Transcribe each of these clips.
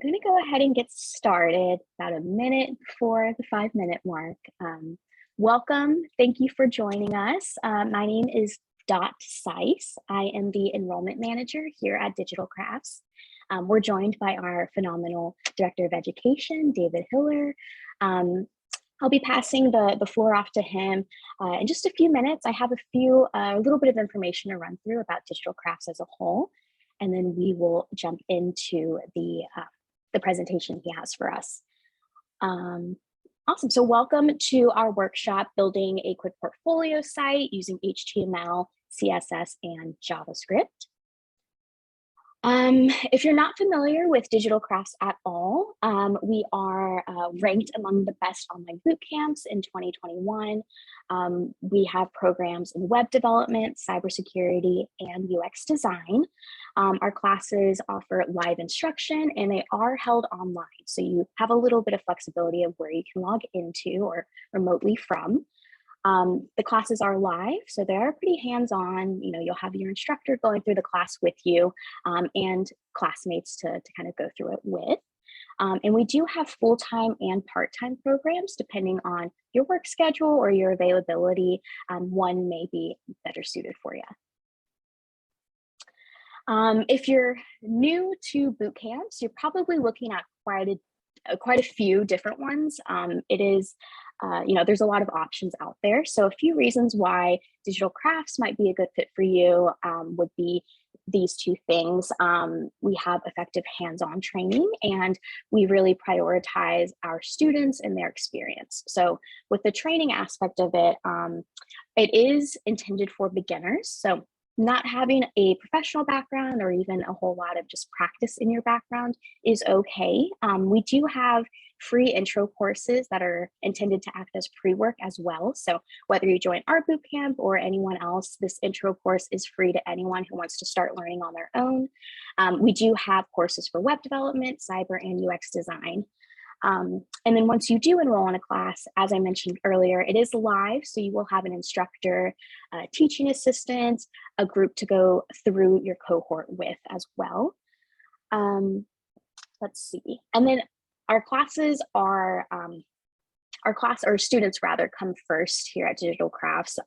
going to go ahead and get started about a minute before the 5-minute mark. Welcome. Thank you for joining us. My name is Saiz. I am the enrollment manager here at Digital Crafts. We're joined by our phenomenal Director of Education, David Hiller. I'll be passing the floor off to him in just a few minutes. I have a little bit of information to run through about Digital Crafts as a whole, and then we will jump into the presentation he has for us. Awesome, so welcome to our workshop, Building a Quick Portfolio Site Using HTML, CSS, and JavaScript. If you're not familiar with Digital Crafts at all, we are ranked among the best online boot camps in 2021. We have programs in web development, cybersecurity, and UX design. Our classes offer live instruction and they are held online. So you have a little bit of flexibility of where you can log into or remotely from. The classes are live, so they are pretty hands-on. You know, you'll have your instructor going through the class with you and classmates to kind of go through it with. And we do have full-time and part-time programs depending on your work schedule or your availability. One may be better suited for you. If you're new to boot camps, you're probably looking at quite a few different ones. There's a lot of options out there. So a few reasons why Digital Crafts might be a good fit for you would be these two things. We have effective hands-on training and we really prioritize our students and their experience. So with the training aspect of it, it is intended for beginners. So not having a professional background or even a whole lot of just practice in your background is okay. We do have free intro courses that are intended to act as pre-work as well. So whether you join our bootcamp or anyone else, this intro course is free to anyone who wants to start learning on their own. We do have courses for web development, cyber, and UX design. And then once you do enroll in a class, as I mentioned earlier, it is live. So you will have an instructor, a teaching assistant, a group to go through your cohort with as well. Let's see. And then our classes are, students rather, come first here at Digital Crafts.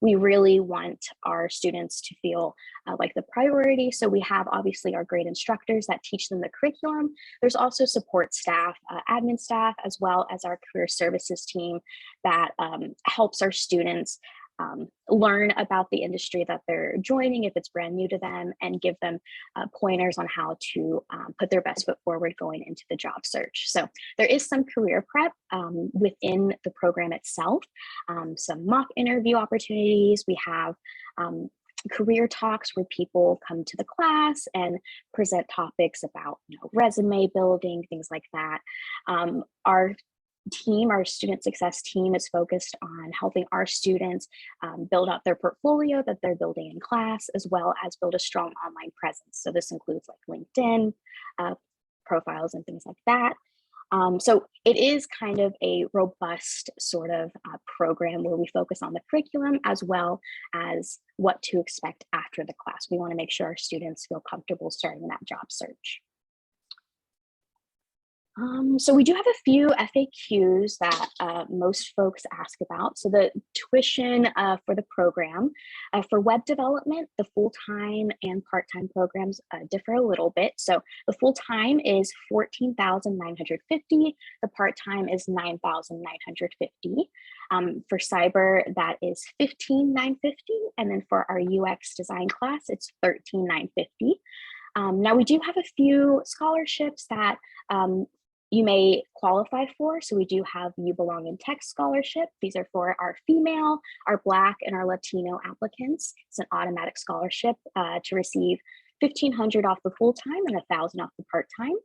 We really want our students to feel like the priority. So we have obviously our great instructors that teach them the curriculum. There's also support staff, admin staff, as well as our career services team that helps our students learn about the industry that they're joining if it's brand new to them, and give them pointers on how to put their best foot forward going into the job search. So there is some career prep within the program itself, some mock interview opportunities. We have career talks where people come to the class and present topics about resume building, things like that. Our student success team is focused on helping our students build out their portfolio that they're building in class, as well as build a strong online presence. So this includes like LinkedIn profiles and things like that. So it is kind of a robust sort of program where we focus on the curriculum as well as what to expect after the class. We want to make sure our students feel comfortable starting that job search. So we do have a few FAQs that most folks ask about. So the tuition for the program, for web development, the full-time and part-time programs differ a little bit. So the full-time is $14,950. The part-time is $9,950. For cyber, that is $15,950. And then for our UX design class, it's $13,950. Now we do have a few scholarships that you may qualify for. So we do have You Belong in Tech scholarship. These are for our female, our Black, and our Latino applicants. It's an automatic scholarship to receive $1,500 off the full-time and $1,000 off the part-time.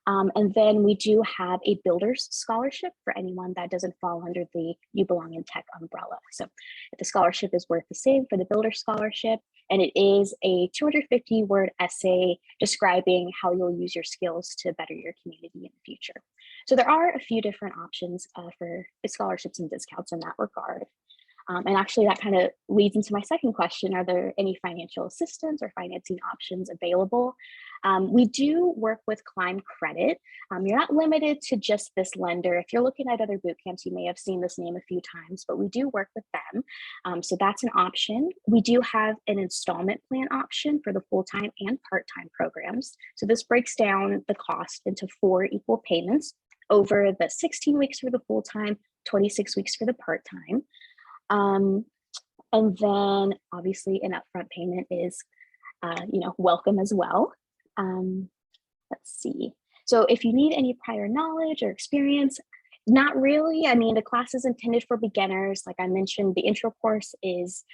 And then we do have a Builders Scholarship for anyone that doesn't fall under the You Belong in Tech umbrella. So if the scholarship is worth the same for the Builders Scholarship, and it is a 250-word essay describing how you'll use your skills to better your community in the future. So there are a few different options for the scholarships and discounts in that regard. And actually that kind of leads into my second question. Are there any financial assistance or financing options available? We do work with Climb Credit. You're not limited to just this lender. If you're looking at other boot camps, you may have seen this name a few times, but we do work with them. So that's an option. We do have an installment plan option for the full-time and part-time programs. So this breaks down the cost into 4 equal payments over the 16 weeks for the full-time, 26 weeks for the part-time. And then obviously an upfront payment is, welcome as well. Let's see. So if you need any prior knowledge or experience, not really. I mean, the class is intended for beginners. Like I mentioned, the intro course is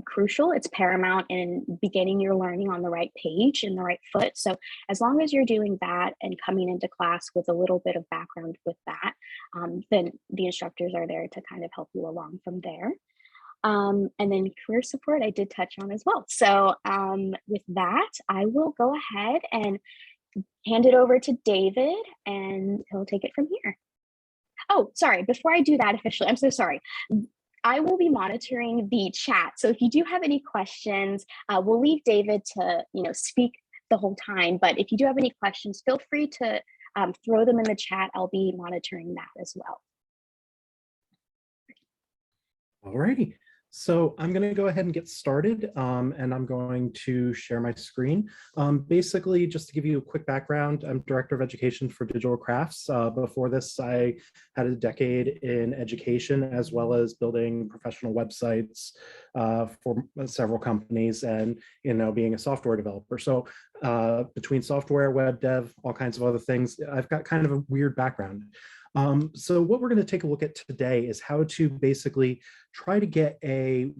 crucial. It's paramount in beginning your learning on the right page and the right foot. So as long as you're doing that and coming into class with a little bit of background with that, then the instructors are there to kind of help you along from there. And then career support I did touch on as well. So with that, I will go ahead and hand it over to David and he'll take it from here. Oh, sorry, before I do that officially, I'm so sorry. I will be monitoring the chat. So if you do have any questions, we'll leave David to speak the whole time. But if you do have any questions, feel free to throw them in the chat. I'll be monitoring that as well. All righty. So I'm going to go ahead and get started, and I'm going to share my screen. Basically, just to give you a quick background, I'm Director of Education for Digital Crafts. Before this, I had a decade in education, as well as building professional websites for several companies and, being a software developer. So between software, web dev, all kinds of other things, I've got kind of a weird background. So what we're going to take a look at today is how to basically try to get a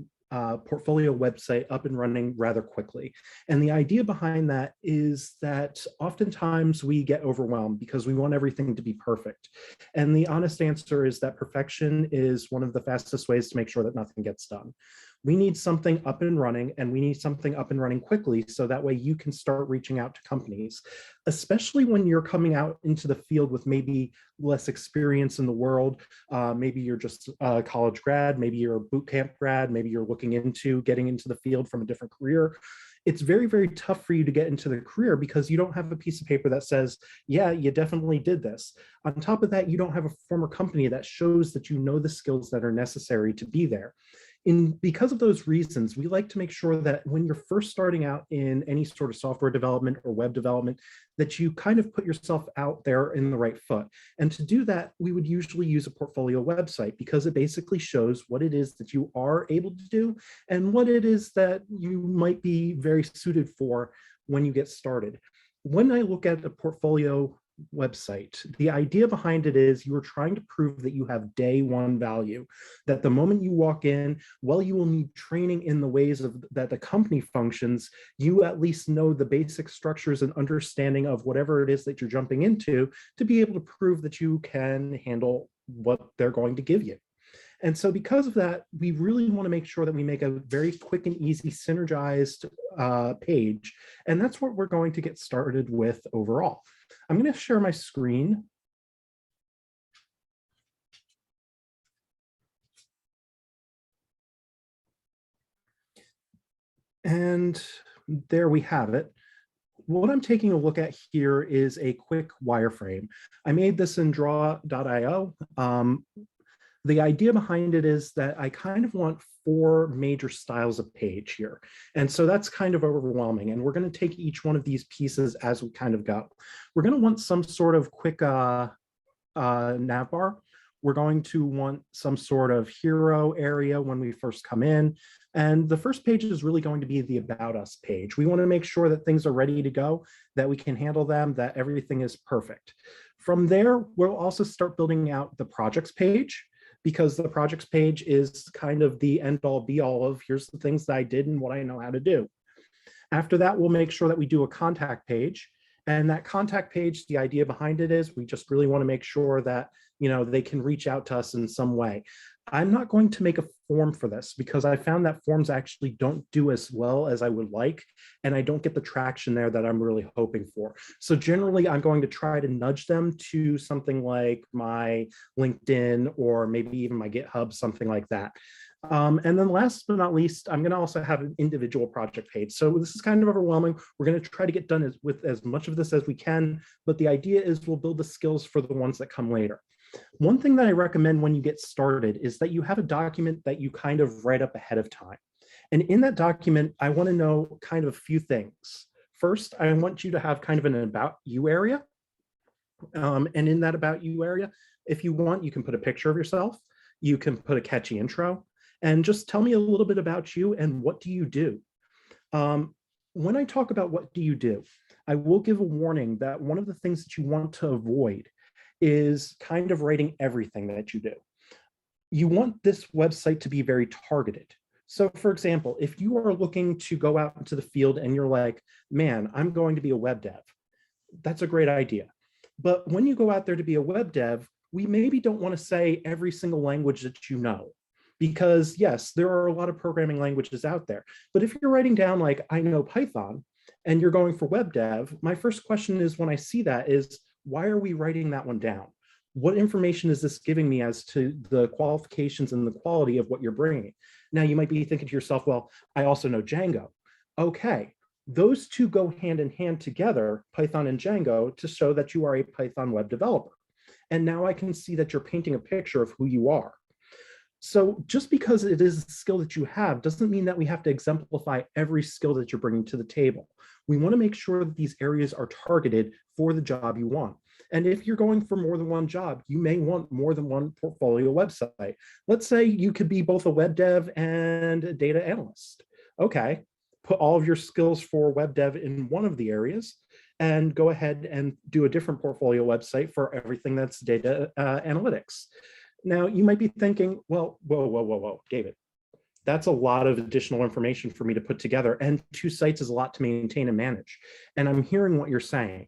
portfolio website up and running rather quickly. And the idea behind that is that oftentimes we get overwhelmed because we want everything to be perfect. And the honest answer is that perfection is one of the fastest ways to make sure that nothing gets done. We need something up and running, and we need something up and running quickly so that way you can start reaching out to companies, especially when you're coming out into the field with maybe less experience in the world. Maybe you're just a college grad, maybe you're a boot camp grad, maybe you're looking into getting into the field from a different career. It's very, very tough for you to get into the career because you don't have a piece of paper that says, yeah, you definitely did this. On top of that, you don't have a former company that shows that you know the skills that are necessary to be there. Because of those reasons, we like to make sure that when you're first starting out in any sort of software development or web development, that you kind of put yourself out there in the right foot. And to do that, we would usually use a portfolio website because it basically shows what it is that you are able to do and what it is that you might be very suited for when you get started. When I look at a portfolio website, the idea behind it is you are trying to prove that you have day one value, that the moment you walk in, while you will need training in the ways of that the company functions, you at least know the basic structures and understanding of whatever it is that you're jumping into to be able to prove that you can handle what they're going to give you. And so because of that, we really want to make sure that we make a very quick and easy synergized page. And that's what we're going to get started with overall. I'm going to share my screen. And there we have it. What I'm taking a look at here is a quick wireframe. I made this in draw.io. The idea behind it is that I kind of want 4 major styles of page here. And so that's kind of overwhelming. And we're going to take each one of these pieces as we kind of go. We're going to want some sort of quick navbar. We're going to want some sort of hero area when we first come in. And the first page is really going to be the About Us page. We want to make sure that things are ready to go, that we can handle them, that everything is perfect. From there, we'll also start building out the projects page, because the projects page is kind of the end all be all of here's the things that I did and what I know how to do. After that, we'll make sure that we do a contact page. And that contact page, the idea behind it is we just really want to make sure that they can reach out to us in some way. I'm not going to make a form for this because I found that forms actually don't do as well as I would like, and I don't get the traction there that I'm really hoping for. So generally, I'm going to try to nudge them to something like my LinkedIn or maybe even my GitHub, something like that. And then last but not least, I'm going to also have an individual project page. So this is kind of overwhelming. We're going to try to get done with as much of this as we can, but the idea is we'll build the skills for the ones that come later. One thing that I recommend when you get started is that you have a document that you kind of write up ahead of time. And in that document, I want to know kind of a few things. First, I want you to have kind of an about you area. And in that about you area, if you want, you can put a picture of yourself. You can put a catchy intro and just tell me a little bit about you and what do you do. When I talk about what do you do, I will give a warning that one of the things that you want to avoid is kind of writing everything that you do. You want this website to be very targeted. So for example, if you are looking to go out into the field and you're like, man, I'm going to be a web dev, that's a great idea. But when you go out there to be a web dev, we maybe don't want to say every single language that you know. Because yes, there are a lot of programming languages out there. But if you're writing down like, I know Python, and you're going for web dev, my first question is when I see that is, why are we writing that one down? What information is this giving me as to the qualifications and the quality of what you're bringing? Now you might be thinking to yourself, well, I also know Django. Okay, those two go hand in hand together, Python and Django, to show that you are a Python web developer. And now I can see that you're painting a picture of who you are. So just because it is a skill that you have doesn't mean that we have to exemplify every skill that you're bringing to the table. We want to make sure that these areas are targeted for the job you want. And if you're going for more than one job, you may want more than one portfolio website. Let's say you could be both a web dev and a data analyst. Okay, put all of your skills for web dev in one of the areas and go ahead and do a different portfolio website for everything that's data analytics. Now, you might be thinking, well, whoa, David, that's a lot of additional information for me to put together, and 2 sites is a lot to maintain and manage. And I'm hearing what you're saying,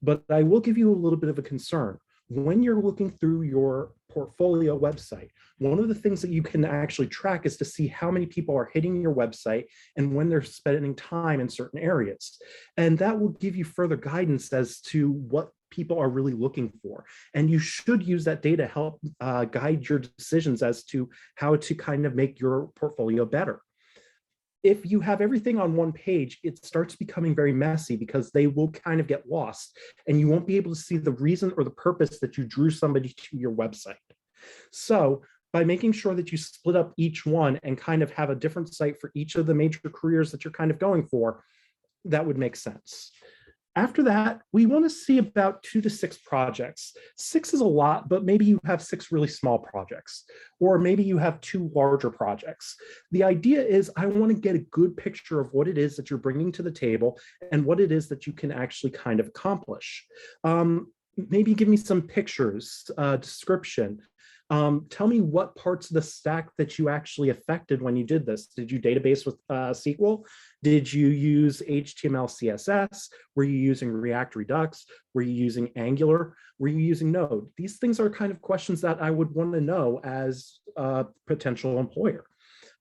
but I will give you a little bit of a concern. When you're looking through your portfolio website, one of the things that you can actually track is to see how many people are hitting your website and when they're spending time in certain areas. And that will give you further guidance as to what people are really looking for. And you should use that data to help guide your decisions as to how to kind of make your portfolio better. If you have everything on one page, it starts becoming very messy because they will kind of get lost and you won't be able to see the reason or the purpose that you drew somebody to your website. So by making sure that you split up each one and kind of have a different site for each of the major careers that you're kind of going for, that would make sense. After that, we want to see about 2 to 6 projects. 6 is a lot, but maybe you have 6 really small projects, or maybe you have 2 larger projects. The idea is I want to get a good picture of what it is that you're bringing to the table and what it is that you can actually kind of accomplish. Maybe give me some pictures, description. Tell me what parts of the stack that you actually affected when you did this. Did you database with SQL? Did you use HTML, CSS? Were you using React Redux? Were you using Angular? Were you using Node? These things are kind of questions that I would want to know as a potential employer.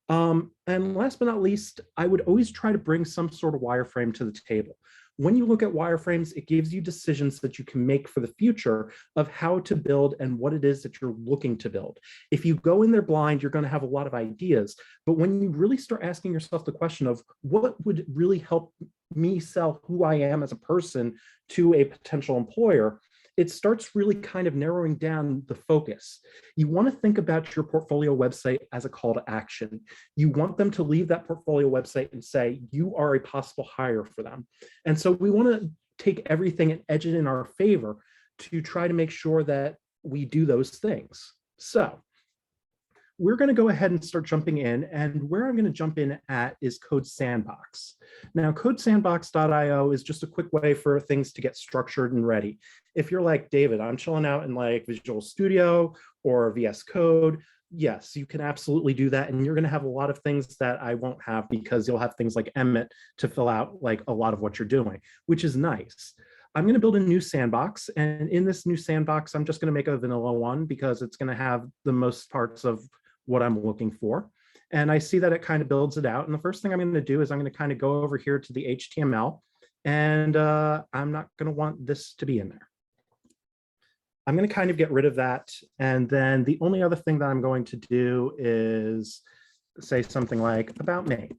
And last but not least, I would always try to bring some sort of wireframe to the table. When you look at wireframes, it gives you decisions that you can make for the future of how to build and what it is that you're looking to build. If you go in there blind, you're going to have a lot of ideas. But when you really start asking yourself the question of what would really help me sell who I am as a person to a potential employer, it starts really kind of narrowing down the focus. You want to think about your portfolio website as a call to action. You want them to leave that portfolio website and say, you are a possible hire for them. And so we want to take everything and edge it in our favor to try to make sure that we do those things. So we're going to go ahead and start jumping in, and where I'm going to jump in at is Code Sandbox. Now, codesandbox.io is just a quick way for things to get structured and ready. If you're like, David, I'm chilling out in like Visual Studio or VS Code, yes, you can absolutely do that. And you're going to have a lot of things that I won't have because you'll have things like Emmet to fill out like a lot of what you're doing, which is nice. I'm going to build a new sandbox, and in this new sandbox, I'm just going to make a vanilla one because it's going to have the most parts of what I'm looking for. And I see that it kind of builds it out. And the first thing I'm going to do is I'm going to kind of go over here to the HTML, and I'm not going to want this to be in there. I'm going to kind of get rid of that. And then the only other thing that I'm going to do is say something like about me.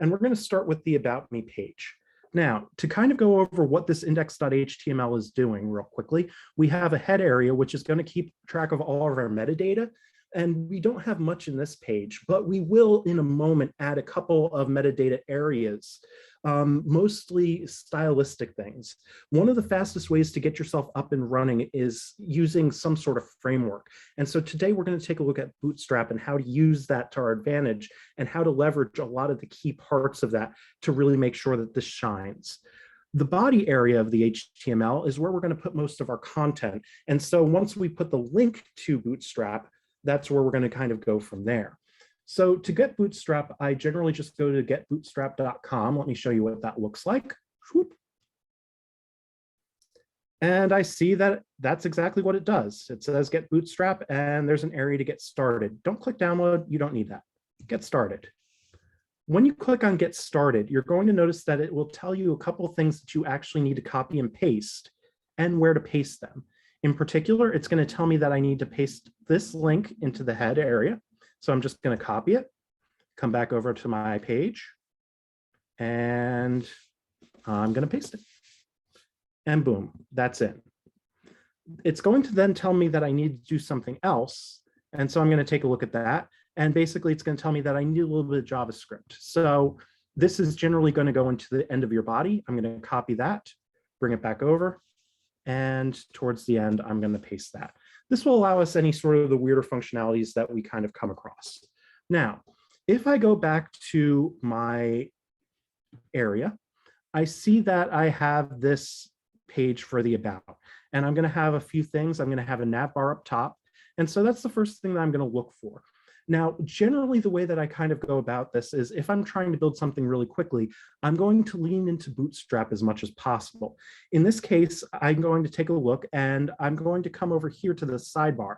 And we're going to start with the about me page. Now, to kind of go over what this index.html is doing real quickly, we have a head area, which is going to keep track of all of our metadata. And we don't have much in this page, but we will in a moment add a couple of metadata areas, mostly stylistic things. One of the fastest ways to get yourself up and running is using some sort of framework. And so today we're going to take a look at Bootstrap and how to use that to our advantage and how to leverage a lot of the key parts of that to really make sure that this shines. The body area of the HTML is where we're going to put most of our content. And so once we put the link to Bootstrap, that's where we're going to kind of go from there. So to get Bootstrap, I generally just go to getbootstrap.com. Let me show you what that looks like. And I see that that's exactly what it does. It says get Bootstrap, and there's an area to get started. Don't click download. You don't need that. Get started. When you click on get started, you're going to notice that it will tell you a couple of things that you actually need to copy and paste and where to paste them. In particular, it's going to tell me that I need to paste this link into the head area. So I'm just going to copy it, come back over to my page, and I'm going to paste it. And boom, that's it. It's going to then tell me that I need to do something else. And so I'm going to take a look at that. And basically, it's going to tell me that I need a little bit of JavaScript. So this is generally going to go into the end of your body. I'm going to copy that, bring it back over. And towards the end, I'm going to paste that. This will allow us any sort of the weirder functionalities that we kind of come across. Now, if I go back to my area, I see that I have this page for the about, and I'm going to have a few things. I'm going to have a navbar up top. And so that's the first thing that I'm going to look for. Now, generally, the way that I kind of go about this is if I'm trying to build something really quickly, I'm going to lean into Bootstrap as much as possible. In this case, I'm going to take a look, and I'm going to come over here to the sidebar.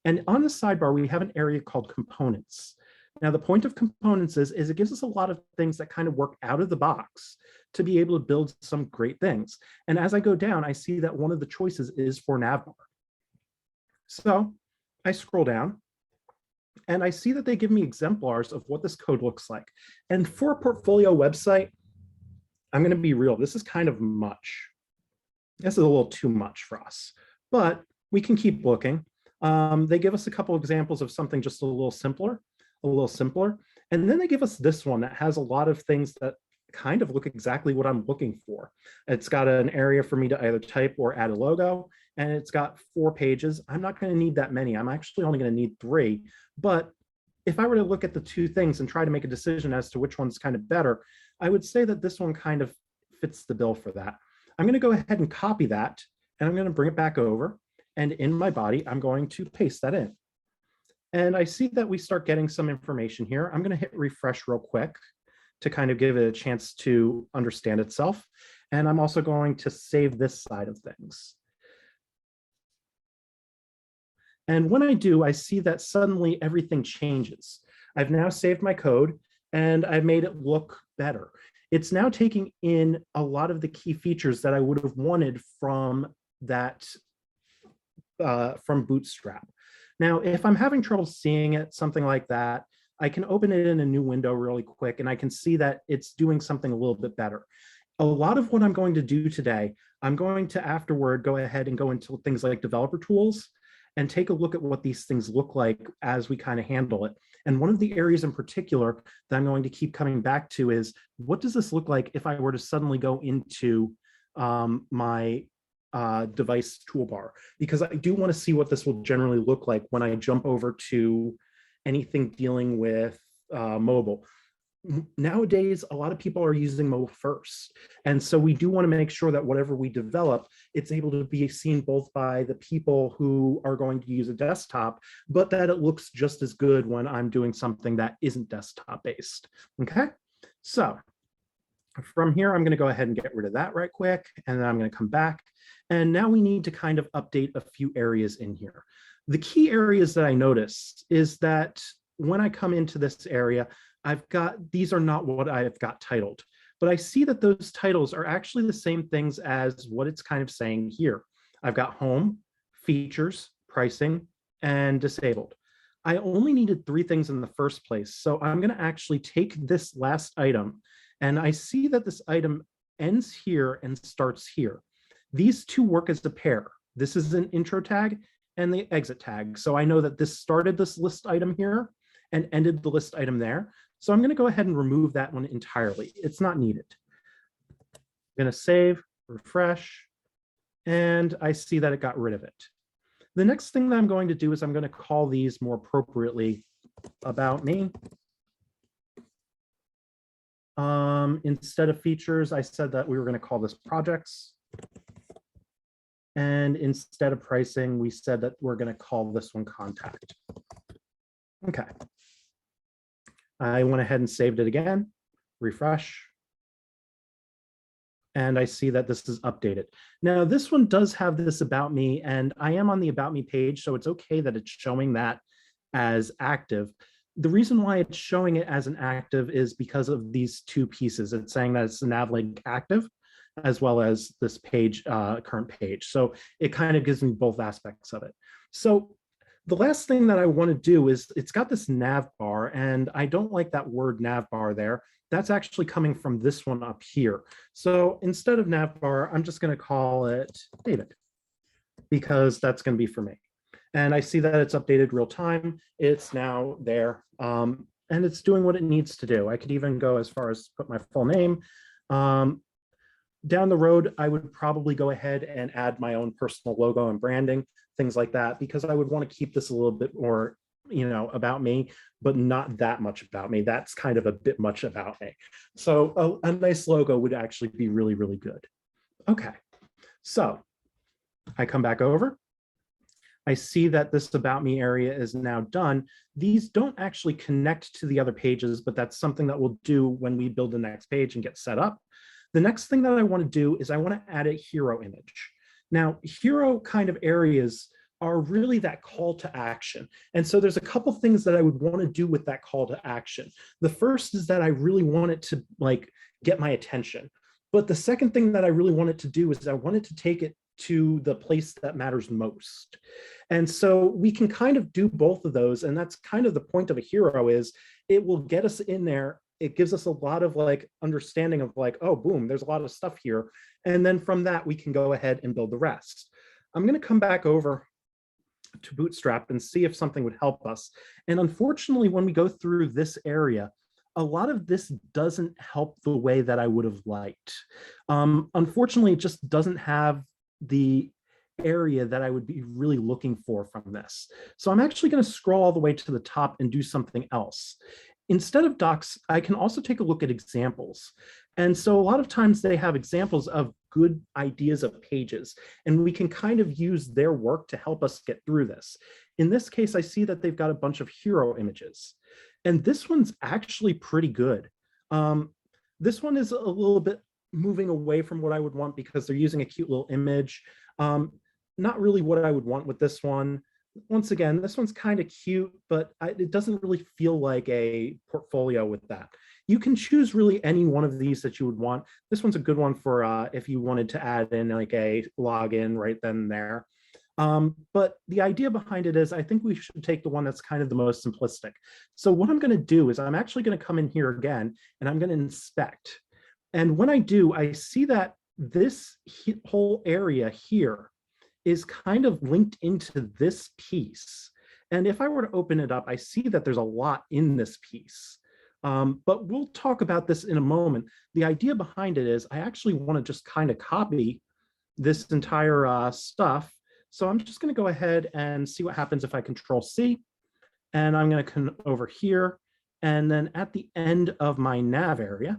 And on the sidebar, we have an area called components. Now, the point of components is it gives us a lot of things that kind of work out of the box to be able to build some great things. And as I go down, I see that one of the choices is for Navbar. So I scroll down, and I see that they give me exemplars of what this code looks like. And for a portfolio website, I'm going to be real, this is kind of much. This is a little too much for us, but we can keep looking. They give us a couple examples of something just a little simpler. And then they give us this one that has a lot of things that kind of look exactly what I'm looking for. It's got an area for me to either type or add a logo, and it's got 4 pages. I'm not going to need that many. I'm actually only going to need 3. But if I were to look at the 2 things and try to make a decision as to which one's kind of better, I would say that this one kind of fits the bill for that. I'm going to go ahead and copy that, and I'm going to bring it back over. And in my body, I'm going to paste that in. And I see that we start getting some information here. I'm going to hit refresh real quick to kind of give it a chance to understand itself. And I'm also going to save this side of things. And when I do, I see that suddenly everything changes. I've now saved my code, and I've made it look better. It's now taking in a lot of the key features that I would have wanted from that, from Bootstrap. Now, if I'm having trouble seeing it, something like that, I can open it in a new window really quick, and I can see that it's doing something a little bit better. A lot of what I'm going to do today, I'm going to afterward go ahead and go into things like developer tools and take a look at what these things look like as we kind of handle it. And one of the areas in particular that I'm going to keep coming back to is, what does this look like if I were to suddenly go into my device toolbar? Because I do want to see what this will generally look like when I jump over to anything dealing with mobile. Nowadays, a lot of people are using mobile first. And so we do want to make sure that whatever we develop, it's able to be seen both by the people who are going to use a desktop, but that it looks just as good when I'm doing something that isn't desktop based. Okay, so from here, I'm going to go ahead and get rid of that right quick, and then I'm going to come back. And now we need to kind of update a few areas in here. The key areas that I notice is that when I come into this area, these are not what I've got titled, but I see that those titles are actually the same things as what it's kind of saying here. I've got home, features, pricing, and disabled. I only needed 3 things in the first place. So I'm going to actually take this last item, and I see that this item ends here and starts here. These two work as a pair. This is an intro tag and the exit tag. So I know that this started this list item here and ended the list item there. So I'm going to go ahead and remove that one entirely. It's not needed. I'm going to save, refresh, and I see that it got rid of it. The next thing that I'm going to do is I'm going to call these more appropriately about me. Instead of features, I said that we were going to call this projects. And instead of pricing, we said that we're going to call this one contact. Okay. I went ahead and saved it again, refresh. And I see that this is updated. Now, this one does have this about me, and I am on the about me page, so it's okay that it's showing that as active. The reason why it's showing it as an active is because of these 2 pieces. It's saying that it's a nav link active, as well as this page, current page. So it kind of gives me both aspects of it. So the last thing that I want to do is it's got this Navbar, and I don't like that word Navbar there. That's actually coming from this one up here. So instead of Navbar, I'm just going to call it David, because that's going to be for me. And I see that it's updated real time. It's now there, and it's doing what it needs to do. I could even go as far as put my full name. Down the road, I would probably go ahead and add my own personal logo and branding, things like that, because I would want to keep this a little bit more, about me, but not that much about me. That's kind of a bit much about me. So a nice logo would actually be really, really good. Okay, so I come back over. I see that this about me area is now done. These don't actually connect to the other pages, but that's something that we'll do when we build the next page and get set up. The next thing that I want to do is I want to add a hero image. Now, hero kind of areas are really that call to action. And so there's a couple things that I would want to do with that call to action. The first is that I really want it to get my attention. But the second thing that I really want it to do is I wanted to take it to the place that matters most. And so we can kind of do both of those. And that's kind of the point of a hero, is it will get us in there. It gives us a lot of understanding of oh, boom, there's a lot of stuff here. And then from that, we can go ahead and build the rest. I'm going to come back over to Bootstrap and see if something would help us. And unfortunately, when we go through this area, a lot of this doesn't help the way that I would have liked. Unfortunately, it just doesn't have the area that I would be really looking for from this. So I'm actually going to scroll all the way to the top and do something else. Instead of docs, I can also take a look at examples. And so a lot of times they have examples of good ideas of pages, and we can kind of use their work to help us get through this. In this case, I see that they've got a bunch of hero images, and this one's actually pretty good. This one is a little bit moving away from what I would want because they're using a cute little image. Not really what I would want with this one. Once again, this one's kind of cute, but it doesn't really feel like a portfolio with that. You can choose really any one of these that you would want. This one's a good one for if you wanted to add in a login right then and there. But the idea behind it is I think we should take the one that's kind of the most simplistic. So what I'm going to do is I'm actually going to come in here again, and I'm going to inspect. And when I do, I see that this whole area here is kind of linked into this piece. And if I were to open it up, I see that there's a lot in this piece. But we'll talk about this in a moment. The idea behind it is I actually want to just kind of copy this entire stuff. So I'm just going to go ahead and see what happens if I Control C. And I'm going to come over here. And then at the end of my nav area,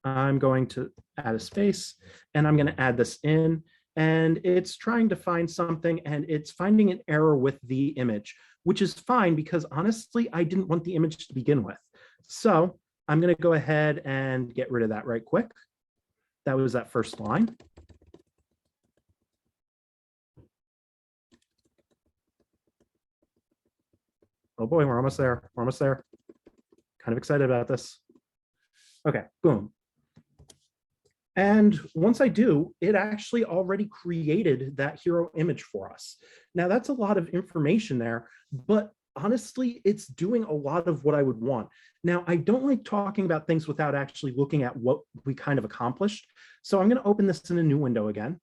I'm going to add a space, and I'm going to add this in. And it's trying to find something, and it's finding an error with the image, which is fine because honestly, I didn't want the image to begin with. So I'm going to go ahead and get rid of that right quick. That was that first line. Oh boy, we're almost there. We're almost there. Kind of excited about this. Okay, boom. And once I do, it actually already created that hero image for us. Now that's a lot of information there, but honestly, it's doing a lot of what I would want. Now, I don't like talking about things without actually looking at what we kind of accomplished. So I'm going to open this in a new window again.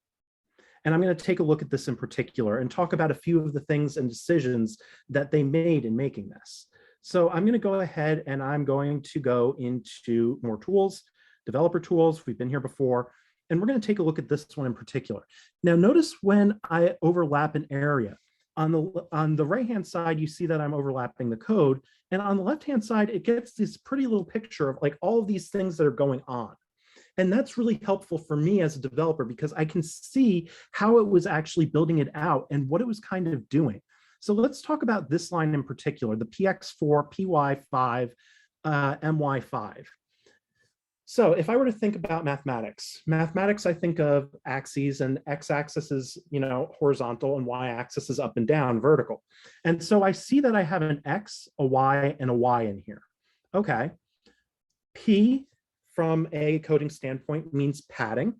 And I'm going to take a look at this in particular and talk about a few of the things and decisions that they made in making this. So I'm going to go ahead and I'm going to go into more tools, developer tools. We've been here before, and we're going to take a look at this one in particular. Now, notice when I overlap an area. On the right-hand side, you see that I'm overlapping the code. And on the left-hand side, it gets this pretty little picture of like all of these things that are going on. And that's really helpful for me as a developer because I can see how it was actually building it out and what it was kind of doing. So let's talk about this line in particular, the PX4, PY5, MY5. So if I were to think about mathematics, I think of axes, and x-axis is, horizontal, and y-axis is up and down, vertical. And so I see that I have an x, a y, and a y in here. Okay. P from a coding standpoint means padding,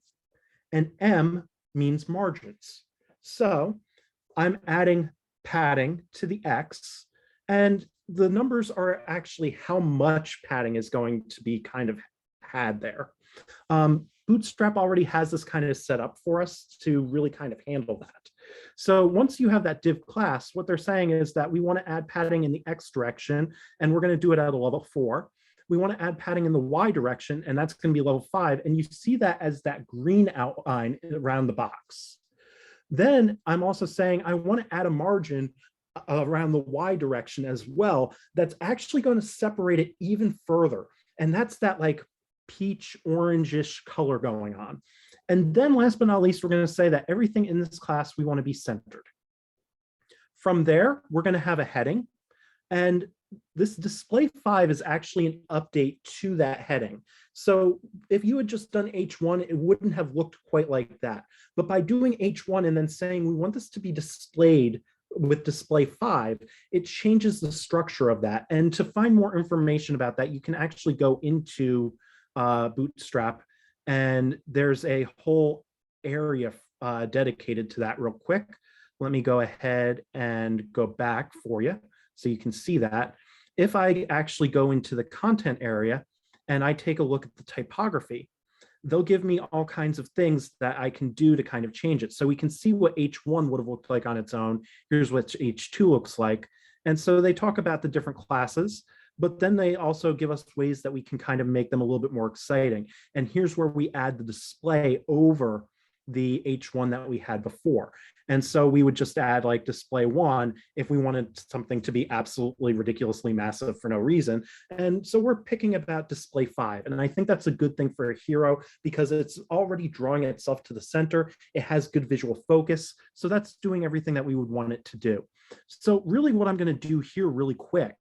and M means margins. So I'm adding padding to the X, and the numbers are actually how much padding is going to be kind of had there. Bootstrap already has this kind of set up for us to really kind of handle that. So once you have that div class, what they're saying is that we want to add padding in the X direction, and we're going to do it at a level 4. We want to add padding in the Y direction, and that's going to be level 5. And you see that as that green outline around the box. Then I'm also saying I want to add a margin around the Y direction as well. That's actually going to separate it even further. And that's that like peach orangish color going on. And then last but not least, we're going to say that everything in this class, we want to be centered. From there, we're going to have a heading. And this display 5 is actually an update to that heading. So if you had just done H1, it wouldn't have looked quite like that. But by doing H1 and then saying we want this to be displayed with display 5, it changes the structure of that. And to find more information about that, you can actually go into Bootstrap, and there's a whole area dedicated to that real quick. Let me go ahead and go back for you so you can see that. If I actually go into the content area and I take a look at the typography, they'll give me all kinds of things that I can do to kind of change it. So we can see what H1 would have looked like on its own. Here's what H2 looks like. And so they talk about the different classes, but then they also give us ways that we can kind of make them a little bit more exciting. And here's where we add the display over the H1 that we had before. And so we would just add like display 1 if we wanted something to be absolutely ridiculously massive for no reason. And so we're picking about display 5. And I think that's a good thing for a hero because it's already drawing itself to the center. It has good visual focus. So that's doing everything that we would want it to do. So really what I'm going to do here really quick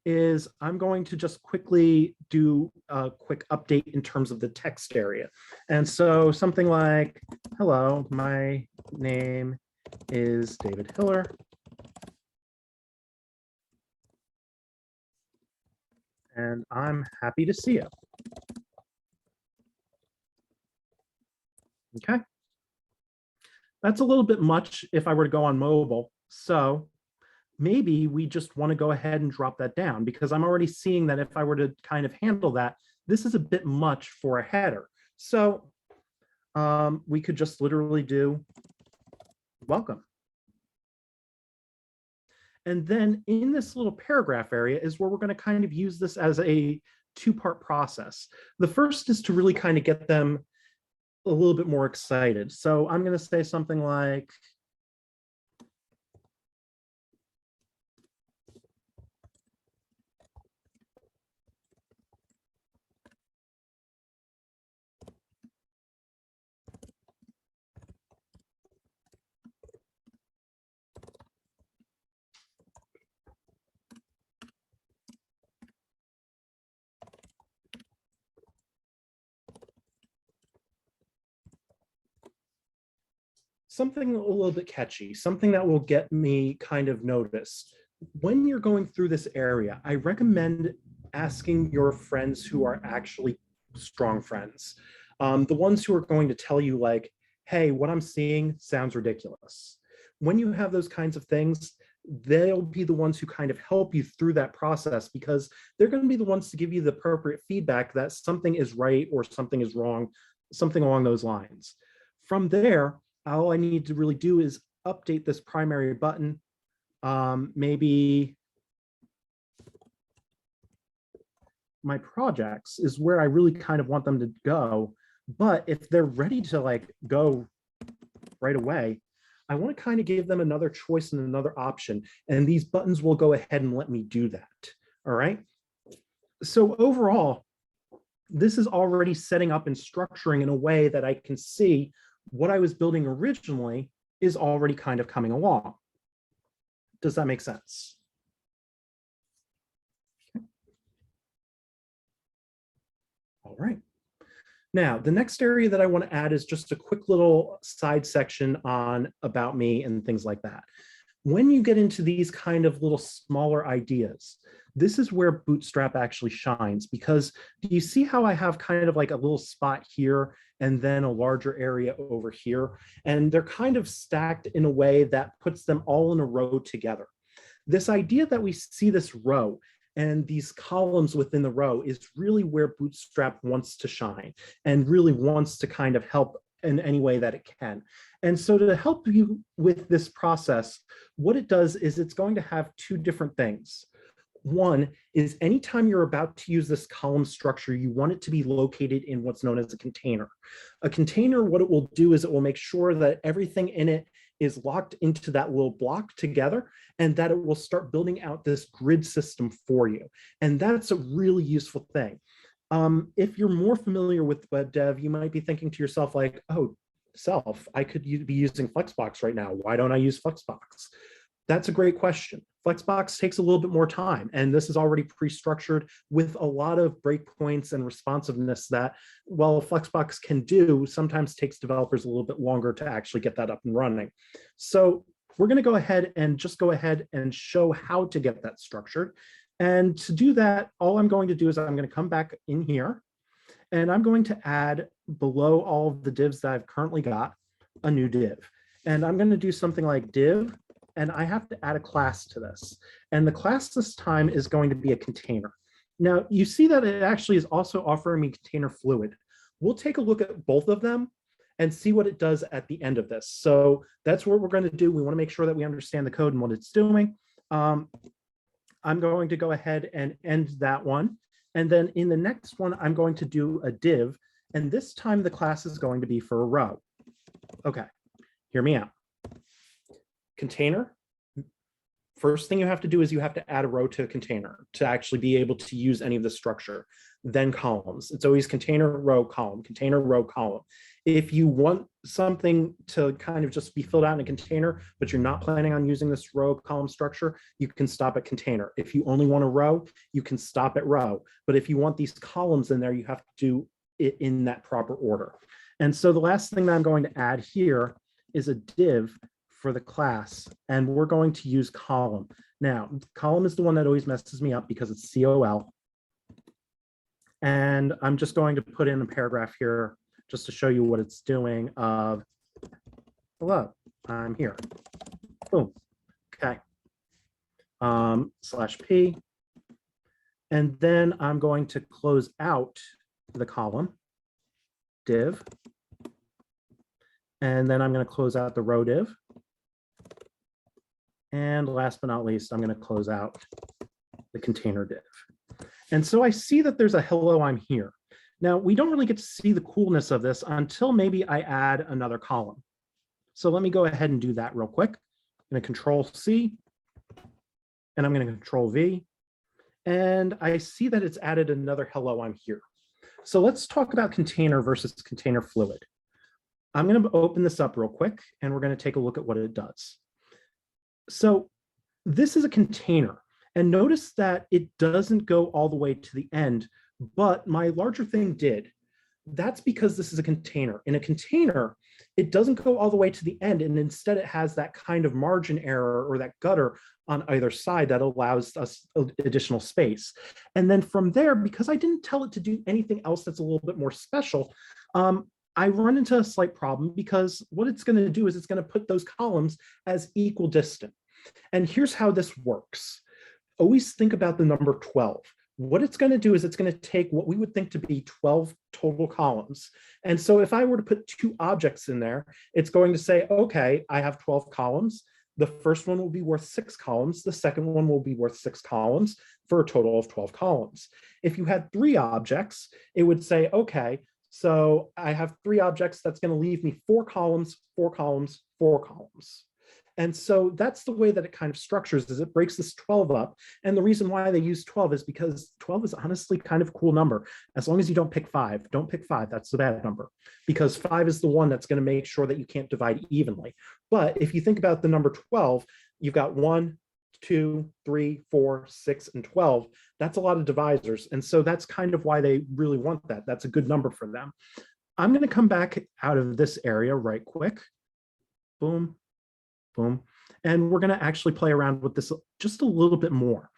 is I'm going to just quickly do a quick update in terms of the text area. And so something like, hello, my name is David Hiller. And I'm happy to see you. Okay. That's a little bit much if I were to go on mobile. So maybe we just want to go ahead and drop that down because I'm already seeing that if I were to kind of handle that, this is a bit much for a header. So we could just literally do welcome. And then in this little paragraph area is where we're going to kind of use this as a two-part process. The first is to really kind of get them a little bit more excited. So I'm going to say something like, something a little bit catchy, something that will get me kind of noticed. when you're going through this area, I recommend asking your friends who are actually strong friends. The ones who are going to tell you like, hey, what I'm seeing sounds ridiculous. When you have those kinds of things, they'll be the ones who kind of help you through that process, because they're going to be the ones to give you the appropriate feedback that something is right or something is wrong, something along those lines. From there, all I need to really do is update this primary button. Maybe my projects is where I really kind of want them to go. But if they're ready to like go right away, I want to kind of give them another choice and another option. And these buttons will go ahead and let me do that. All right. So overall, this is already setting up and structuring in a way that I can see what I was building originally is already kind of coming along. Does that make sense? Okay. All right. Now, the next area that I want to add is just a quick little side section on about me and things like that. When you get into these kind of little smaller ideas, this is where Bootstrap actually shines, because do you see how I have kind of like a little spot here and then a larger area over here? And they're kind of stacked in a way that puts them all in a row together. This idea that we see this row and these columns within the row is really where Bootstrap wants to shine and really wants to kind of help in any way that it can. And so to help you with this process, what it does is it's going to have two different things. One is anytime you're about to use this column structure, you want it to be located in what's known as a container. A container, what it will do is it will make sure that everything in it is locked into that little block together, and that it will start building out this grid system for you. And that's a really useful thing. If you're more familiar with web dev, you might be thinking to yourself like, oh, I could be using Flexbox right now. Why don't I use Flexbox? That's a great question. Flexbox takes a little bit more time, and this is already pre-structured with a lot of breakpoints and responsiveness that, well, Flexbox can do, sometimes takes developers a little bit longer to actually get that up and running. So we're going to go ahead and show how to get that structured. And to do that, all I'm going to do is I'm going to come back in here, and I'm going to add below all of the divs that I've currently got a new div. And I'm going to do something like div, and I have to add a class to this. And the class this time is going to be a container. Now, you see that it actually is also offering me container fluid. We'll take a look at both of them and see what it does at the end of this. So that's what we're going to do. We want to make sure that we understand the code and what it's doing. I'm going to go ahead and end that one. And then in the next one, I'm going to do a div. And this time the class is going to be for a row. Okay, hear me out. Container, first thing you have to do is you have to add a row to a container to actually be able to use any of the structure. Then columns. It's always container, row, column, container, row, column. If you want something to kind of just be filled out in a container, but you're not planning on using this row column structure, you can stop at container. If you only want a row, you can stop at row. But if you want these columns in there, you have to do it in that proper order. And so the last thing that I'm going to add here is a div for the class, and we're going to use column. Now, column is the one that always messes me up because it's COL. And I'm just going to put in a paragraph here just to show you what it's doing of, hello, I'm here. Boom. Okay. /P. And then I'm going to close out the column, div. And then I'm going to close out the row div. And last but not least, I'm going to close out the container div. And so I see that there's a hello, I'm here. Now, we don't really get to see the coolness of this until maybe I add another column. So let me go ahead and do that real quick. I'm going to Control C, and I'm going to Control V. And I see that it's added another hello, I'm here. So let's talk about container versus container fluid. I'm going to open this up real quick, and we're going to take a look at what it does. So this is a container, and notice that it doesn't go all the way to the end, but my larger thing did. That's because this is a container. In a container, it doesn't go all the way to the end, and instead it has that kind of margin error or that gutter on either side that allows us additional space. And then from there, because I didn't tell it to do anything else that's a little bit more special, I run into a slight problem, because what it's going to do is it's going to put those columns as equal distant. And here's how this works. Always think about the number 12. What it's going to do is it's going to take what we would think to be 12 total columns. And so if I were to put 2 objects in there, it's going to say, okay, I have 12 columns. The first one will be worth 6 columns. The second one will be worth 6 columns for a total of 12 columns. If you had 3 objects, it would say, okay, so I have 3 objects. That's going to leave me 4 columns, 4 columns, 4 columns. And so that's the way that it kind of structures, is it breaks this 12 up. And the reason why they use 12 is because 12 is honestly kind of a cool number. As long as you don't pick 5, don't pick 5, that's the bad number, because 5 is the one that's going to make sure that you can't divide evenly. But if you think about the number 12, you've got 1, 2, 3, 4, 6, and 12. That's a lot of divisors. And so that's kind of why they really want that. That's a good number for them. I'm going to come back out of this area right quick. Boom. Boom. And we're going to actually play around with this just a little bit more.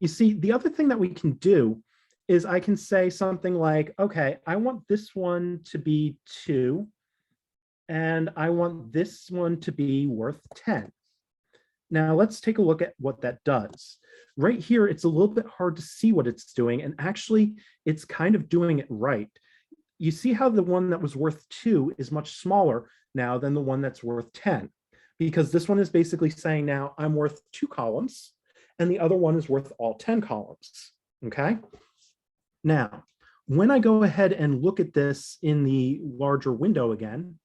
You see, the other thing that we can do is I can say something like, okay, I want this one to be 2, and I want this one to be worth 10. Now let's take a look at what that does. Right here, it's a little bit hard to see what it's doing, and actually it's kind of doing it right. You see how the one that was worth 2 is much smaller now than the one that's worth 10. Because this one is basically saying now I'm worth 2 columns, and the other one is worth all 10 columns, okay? Now, when I go ahead and look at this in the larger window again,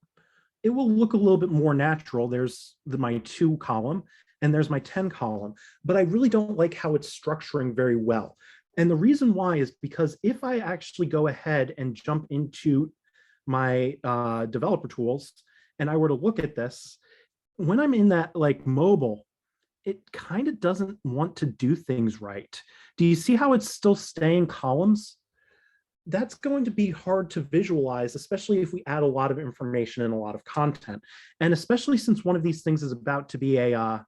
it will look a little bit more natural. There's my 2 column, and there's my 10 column, but I really don't like how it's structuring very well. And the reason why is because if I actually go ahead and jump into my developer tools, and I were to look at this, when I'm in that like mobile, it kind of doesn't want to do things right. Do you see how it's still staying columns? That's going to be hard to visualize, especially if we add a lot of information and a lot of content. And especially since one of these things is about to be an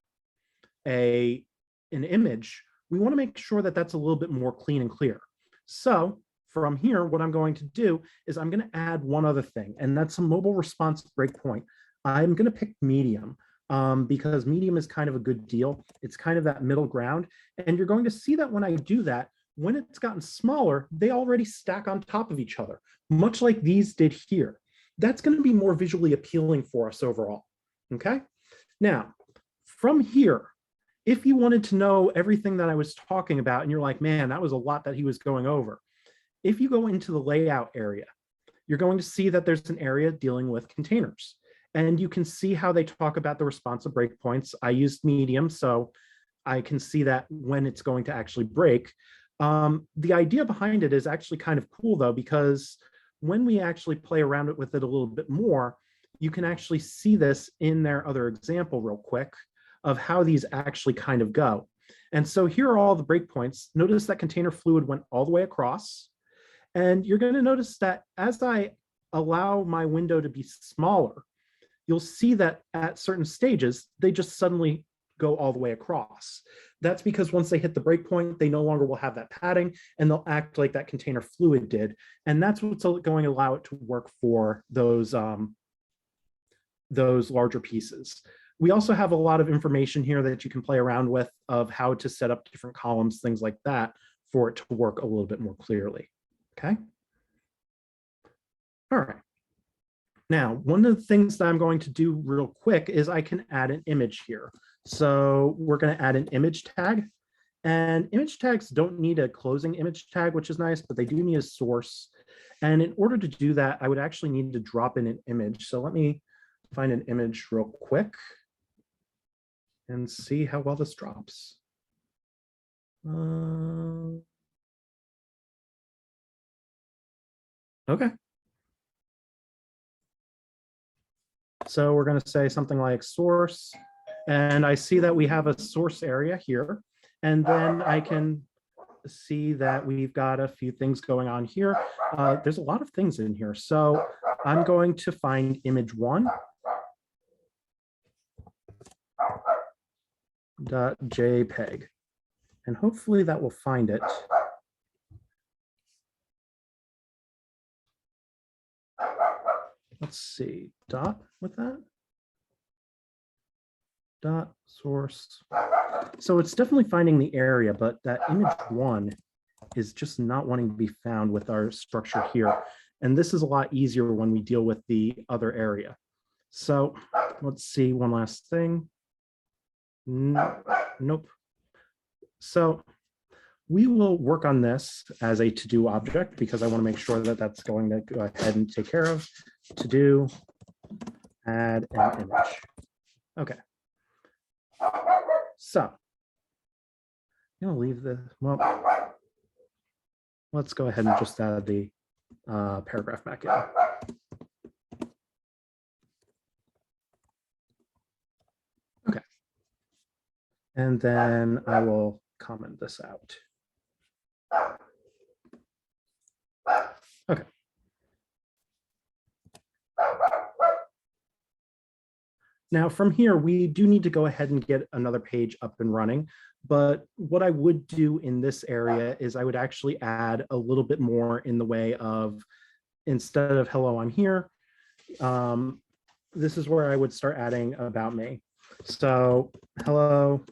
image, we want to make sure that that's a little bit more clean and clear. So from here, what I'm going to do is I'm going to add one other thing, and that's a mobile response breakpoint. I'm going to pick medium because medium is kind of a good deal. It's kind of that middle ground. And you're going to see that when I do that, when it's gotten smaller, they already stack on top of each other, much like these did here. That's going to be more visually appealing for us overall. Okay. Now, from here, if you wanted to know everything that I was talking about, and you're like, man, that was a lot that he was going over. If you go into the layout area, you're going to see that there's an area dealing with containers. And you can see how they talk about the responsive breakpoints. I used medium, so I can see that when it's going to actually break. The idea behind it is actually kind of cool, though, because when we actually play around with it a little bit more, you can actually see this in their other example real quick of how these actually kind of go. And so here are all the breakpoints. Notice that container fluid went all the way across. And you're going to notice that as I allow my window to be smaller, you'll see that at certain stages, they just suddenly go all the way across. That's because once they hit the breakpoint, they no longer will have that padding, and they'll act like that container fluid did. And that's what's going to allow it to work for those larger pieces. We also have a lot of information here that you can play around with of how to set up different columns, things like that, for it to work a little bit more clearly. Okay. All right. Now, one of the things that I'm going to do real quick is I can add an image here. So we're going to add an image tag, and image tags don't need a closing image tag, which is nice, but they do need a source. And in order to do that, I would actually need to drop in an image. So let me find an image real quick and see how well this drops. Okay. So we're going to say something like source, and I see that we have a source area here, and then I can see that we've got a few things going on here. There's a lot of things in here. So I'm going to find image 1. .jpeg, and hopefully that will find it. Let's see, dot with that. Dot source. So it's definitely finding the area, but that image 1 is just not wanting to be found with our structure here. And this is a lot easier when we deal with the other area. So let's see one last thing. Nope. So we will work on this as a to-do object because I want to make sure that that's going to go ahead and take care of. To-do, add an image. Okay. So I'm going to leave the, well, let's go ahead and just add the paragraph back in. Okay. And then I will comment this out. Okay. Now from here, we do need to go ahead and get another page up and running. But what I would do in this area is I would actually add a little bit more in the way of, instead of hello, I'm here, this is where I would start adding about me. So hello.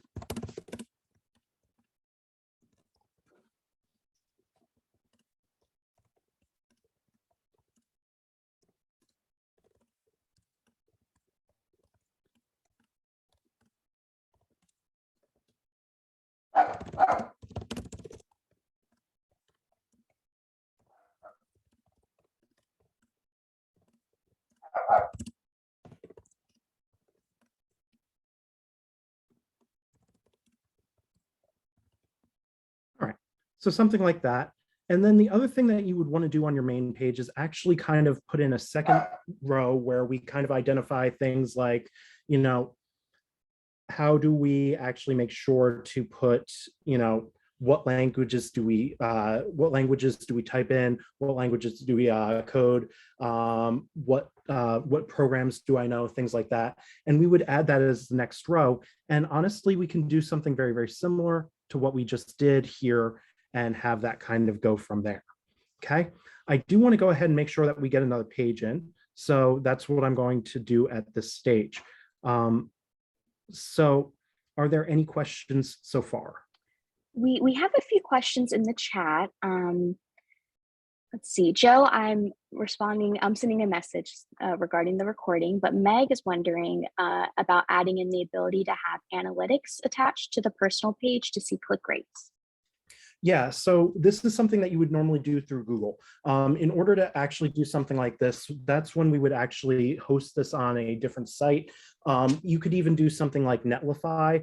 All right, so something like that. And then the other thing that you would want to do on your main page is actually kind of put in a second row where we kind of identify things like, you know, how do we actually make sure to put, you know, what languages do we type in, what languages do we code, what programs do I know, things like that. And we would add that as the next row. And honestly, we can do something very, very similar to what we just did here and have that kind of go from there. Okay, I do want to go ahead and make sure that we get another page in. So that's what I'm going to do at this stage. So are there any questions so far? We have a few questions in the chat. Let's see, Joe, I'm sending a message regarding the recording, but Meg is wondering about adding in the ability to have analytics attached to the personal page to see click rates. Yeah, so this is something that you would normally do through Google. In order to actually do something like this, that's when we would actually host this on a different site. You could even do something like Netlify.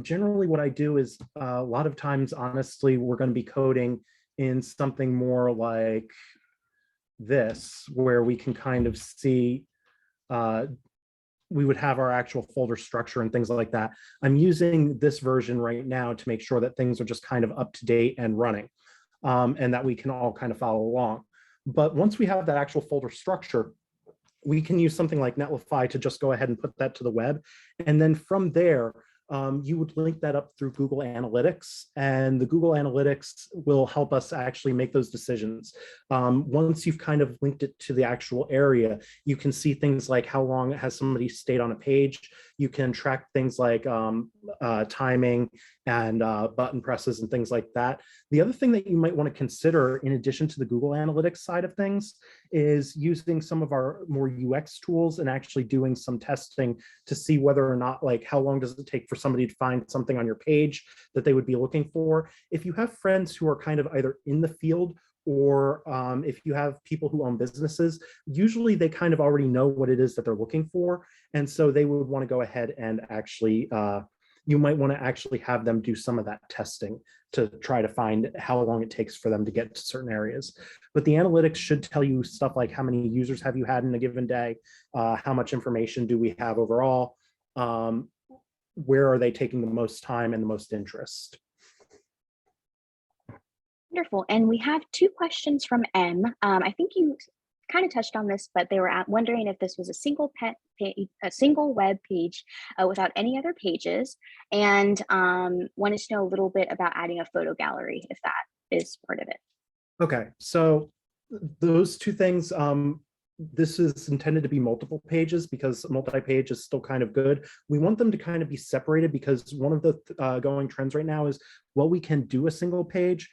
Generally what I do is a lot of times, honestly, we're going to be coding in something more like this, where we can kind of see, we would have our actual folder structure and things like that. I'm using this version right now to make sure that things are just kind of up to date and running, and that we can all kind of follow along. But once we have that actual folder structure, we can use something like Netlify to just go ahead and put that to the web. And then from there, you would link that up through Google Analytics, and the Google Analytics will help us actually make those decisions. Once you've kind of linked it to the actual area, you can see things like how long has somebody stayed on a page. You can track things like timing and button presses and things like that. The other thing that you might want to consider, in addition to the Google Analytics side of things, is using some of our more UX tools and actually doing some testing to see whether or not, like, how long does it take for somebody to find something on your page that they would be looking for. If you have friends who are kind of either in the field, or if you have people who own businesses, usually they kind of already know what it is that they're looking for. And so they would want to go ahead and actually, you might want to actually have them do some of that testing to try to find how long it takes for them to get to certain areas. But the analytics should tell you stuff like how many users have you had in a given day, how much information do we have overall, where are they taking the most time and the most interest. Wonderful. And we have two questions from M. I think you kind of touched on this, but they were wondering if this was a single a single web page without any other pages, and wanted to know a little bit about adding a photo gallery if that is part of it. Okay, so those two things, this is intended to be multiple pages because multi-page is still kind of good. We want them to kind of be separated because one of the going trends right now is, well, we can do a single page.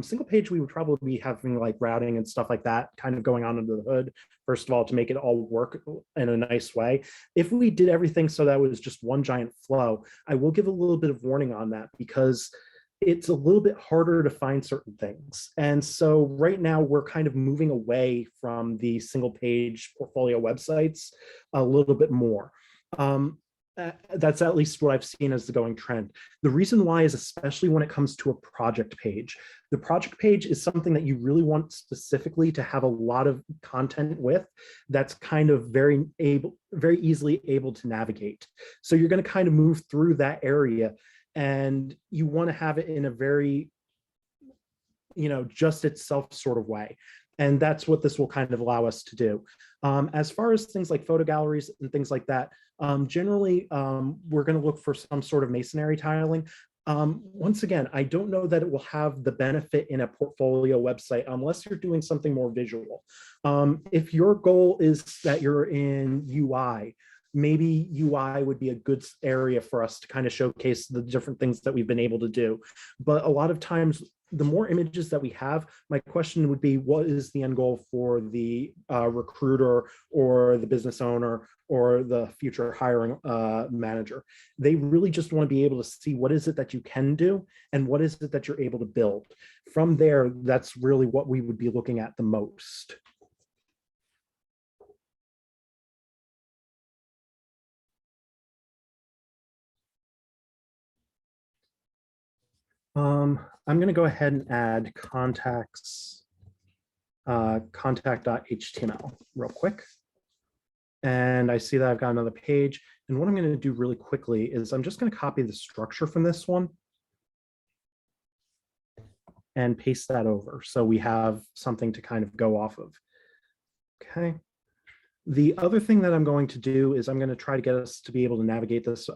Single page, we would probably be having like routing and stuff like that kind of going on under the hood, first of all, to make it all work in a nice way. If we did everything so that was just one giant flow, I will give a little bit of warning on that because it's a little bit harder to find certain things. And so right now we're kind of moving away from the single page portfolio websites a little bit more. That's at least what I've seen as the going trend. The reason why is especially when it comes to a project page. The project page is something that you really want specifically to have a lot of content with that's kind of very easily able to navigate. So you're going to kind of move through that area and you want to have it in a very, just itself sort of way. And that's what this will kind of allow us to do. As far as things like photo galleries and things like that, generally, we're going to look for some sort of masonry tiling. Once again, I don't know that it will have the benefit in a portfolio website unless you're doing something more visual. If your goal is that you're in UI, maybe UI would be a good area for us to kind of showcase the different things that we've been able to do. But a lot of times, the more images that we have, my question would be, what is the end goal for the recruiter or the business owner or the future hiring manager? They really just want to be able to see what is it that you can do and what is it that you're able to build. From there, that's really what we would be looking at the most. I'm going to go ahead and add contact.html real quick. And I see that I've got another page. And what I'm going to do really quickly is I'm just going to copy the structure from this one and paste that over. So we have something to kind of go off of. Okay. The other thing that I'm going to do is I'm going to try to get us to be able to navigate this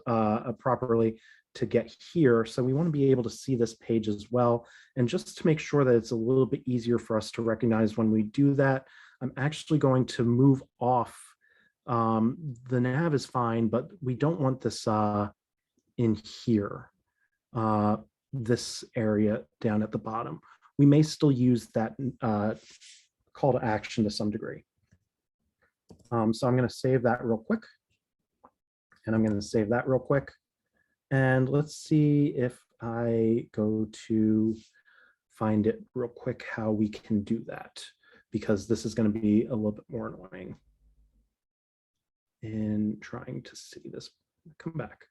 properly to get here. So we want to be able to see this page as well. And just to make sure that it's a little bit easier for us to recognize when we do that, I'm actually going to move off. The nav is fine, but we don't want this in here, this area down at the bottom. We may still use that call to action to some degree. So I'm going to save that real quick. And I'm going to save that real quick. And let's see if I go to find it real quick, how we can do that, because this is going to be a little bit more annoying in trying to see this come back.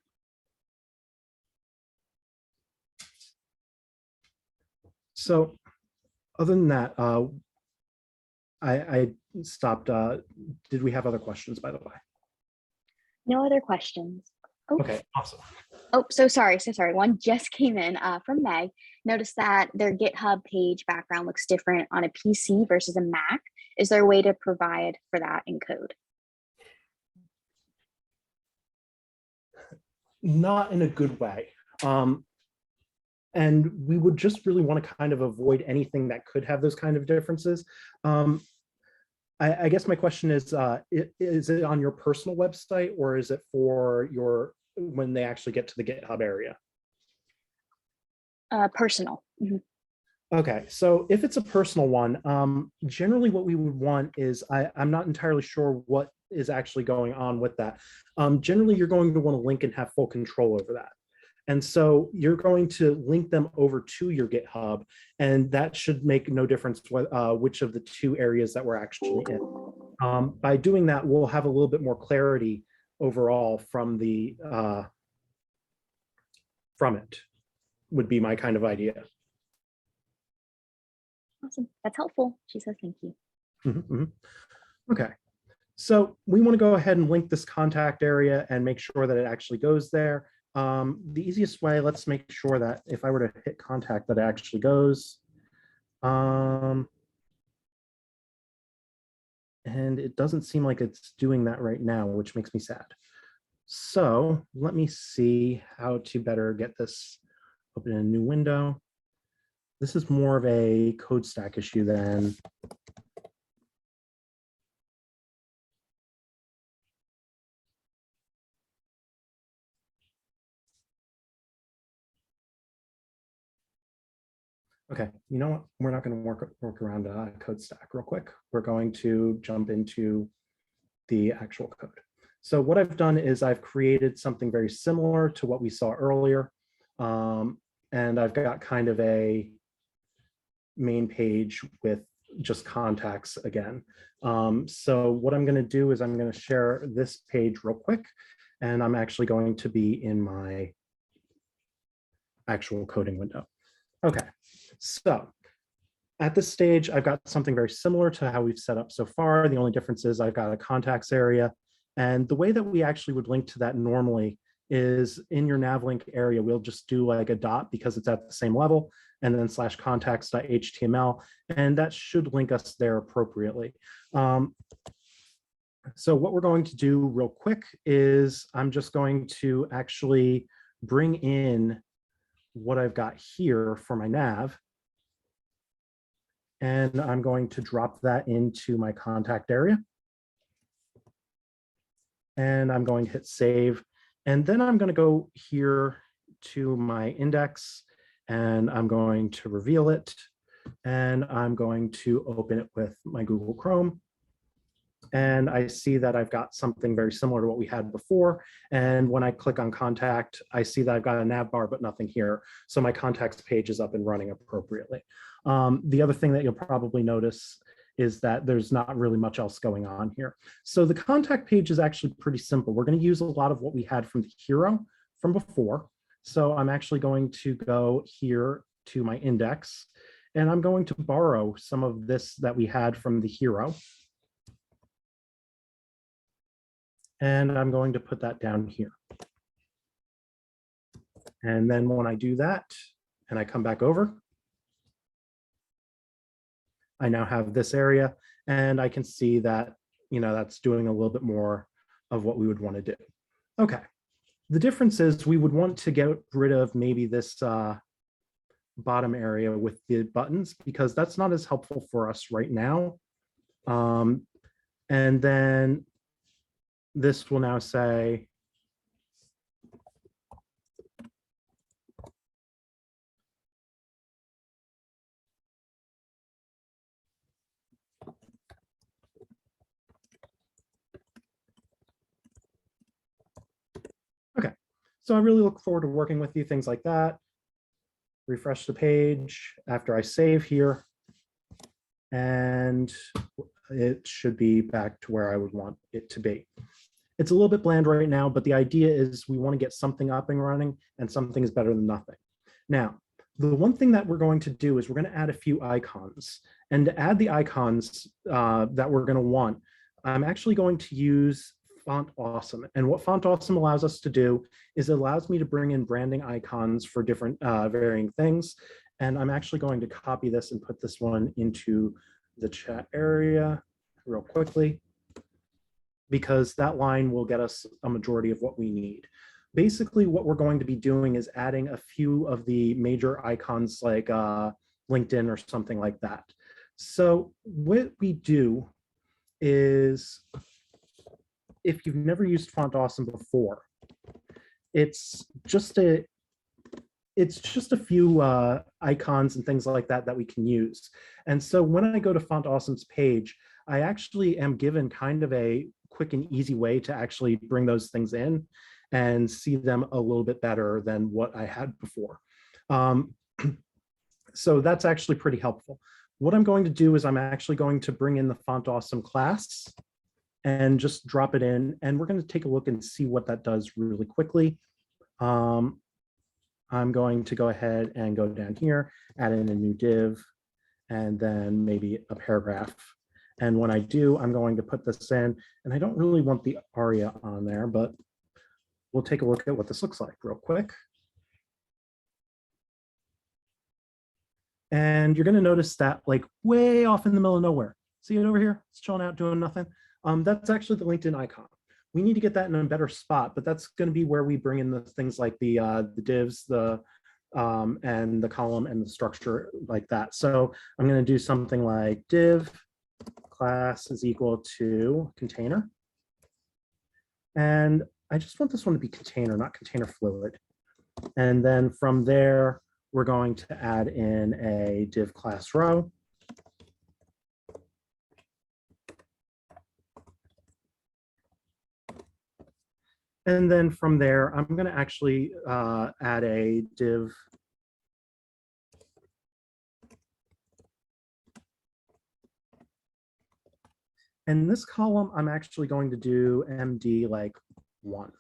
So other than that, I stopped. Did we have other questions, by the way? No other questions. Oh. Okay, awesome. Oh, so sorry. One just came in from Meg. Notice that their GitHub page background looks different on a PC versus a Mac. Is there a way to provide for that in code? Not in a good way. And we would just really want to kind of avoid anything that could have those kind of differences. I guess my question is it on your personal website or is it for your, when they actually get to the GitHub area? Personal. Mm-hmm. Okay, so if it's a personal one, generally what we would want is, I'm not entirely sure what is actually going on with that. Generally, you're going to want to link and have full control over that. And so you're going to link them over to your GitHub, and that should make no difference which of the two areas that we're actually in. By doing that, we'll have a little bit more clarity overall from the from it, would be my kind of idea. Awesome, that's helpful. She says thank you. Mm-hmm. Okay, so we want to go ahead and link this contact area and make sure that it actually goes there. The easiest way, let's make sure that if I were to hit contact, that it actually goes. And it doesn't seem like it's doing that right now, which makes me sad. So let me see how to better get this open in a new window. This is more of a code stack issue than okay, you know what? We're not going to work around a code stack real quick. We're going to jump into the actual code. So what I've done is I've created something very similar to what we saw earlier. And I've got kind of a main page with just contacts again. So what I'm going to do is I'm going to share this page real quick, and I'm actually going to be in my actual coding window. Okay, so at this stage, I've got something very similar to how we've set up so far. The only difference is I've got a contacts area. And the way that we actually would link to that normally is in your navlink area, we'll just do like a dot because it's at the same level, and then /contacts.html, and that should link us there appropriately. So what we're going to do real quick is I'm just going to actually bring in what I've got here for my nav, and I'm going to drop that into my contact area. And I'm going to hit save. And then I'm going to go here to my index, and I'm going to reveal it. And I'm going to open it with my Google Chrome. And I see that I've got something very similar to what we had before. And when I click on contact, I see that I've got a navbar, but nothing here. So my contacts page is up and running appropriately. The other thing that you'll probably notice is that there's not really much else going on here. So the contact page is actually pretty simple. We're going to use a lot of what we had from the hero from before. So I'm actually going to go here to my index, and I'm going to borrow some of this that we had from the hero. And I'm going to put that down here. And then when I do that, and I come back over, I now have this area, and I can see that, that's doing a little bit more of what we would want to do. Okay. The difference is we would want to get rid of maybe this bottom area with the buttons, because that's not as helpful for us right now. And then this will now say, okay, so I really look forward to working with you, things like that. Refresh the page after I save here, and it should be back to where I would want it to be. It's a little bit bland right now, but the idea is we want to get something up and running, and something is better than nothing. Now, the one thing that we're going to do is we're going to add a few icons. And to add the icons that we're going to want, I'm actually going to use Font Awesome. And what Font Awesome allows us to do is it allows me to bring in branding icons for different varying things. And I'm actually going to copy this and put this one into the chat area real quickly, because that line will get us a majority of what we need. Basically, what we're going to be doing is adding a few of the major icons like LinkedIn or something like that. So what we do is, if you've never used Font Awesome before, it's just a few icons and things like that that we can use. And so when I go to Font Awesome's page, I actually am given kind of a quick and easy way to actually bring those things in and see them a little bit better than what I had before. So that's actually pretty helpful. What I'm going to do is I'm actually going to bring in the Font Awesome class and just drop it in, and we're going to take a look and see what that does really quickly. I'm going to go ahead and go down here, add in a new div, and then maybe a paragraph. And when I do, I'm going to put this in, and I don't really want the aria on there, but we'll take a look at what this looks like real quick. And you're going to notice that like way off in the middle of nowhere, See it over here? It's chilling out, doing nothing. That's actually the LinkedIn icon. We need to get that in a better spot, but that's going to be where we bring in the things like the divs, and the column and the structure like that. So I'm going to do something like div class is equal to container. And I just want this one to be container, not container fluid. And then from there, we're going to add in a div class row. And then from there, I'm going to actually add a div and this column, I'm actually going to do MD like 1.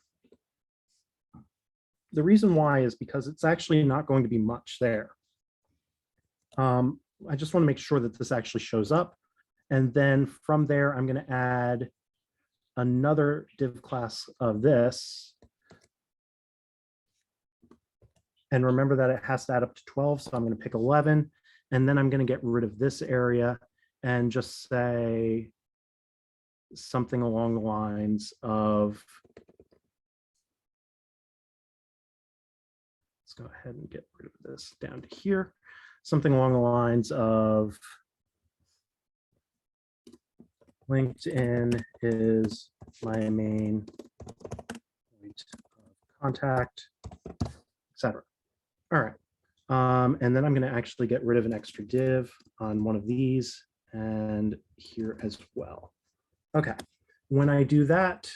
The reason why is because it's actually not going to be much there. I just want to make sure that this actually shows up. And then from there, I'm going to add another div class of this. And remember that it has to add up to 12. So I'm going to pick 11. And then I'm going to get rid of this area and just say something along the lines of, let's go ahead and get rid of this down to here. Something along the lines of LinkedIn is my main point of contact, etc. All right. And then I'm going to actually get rid of an extra div on one of these and here as well. Okay. When I do that,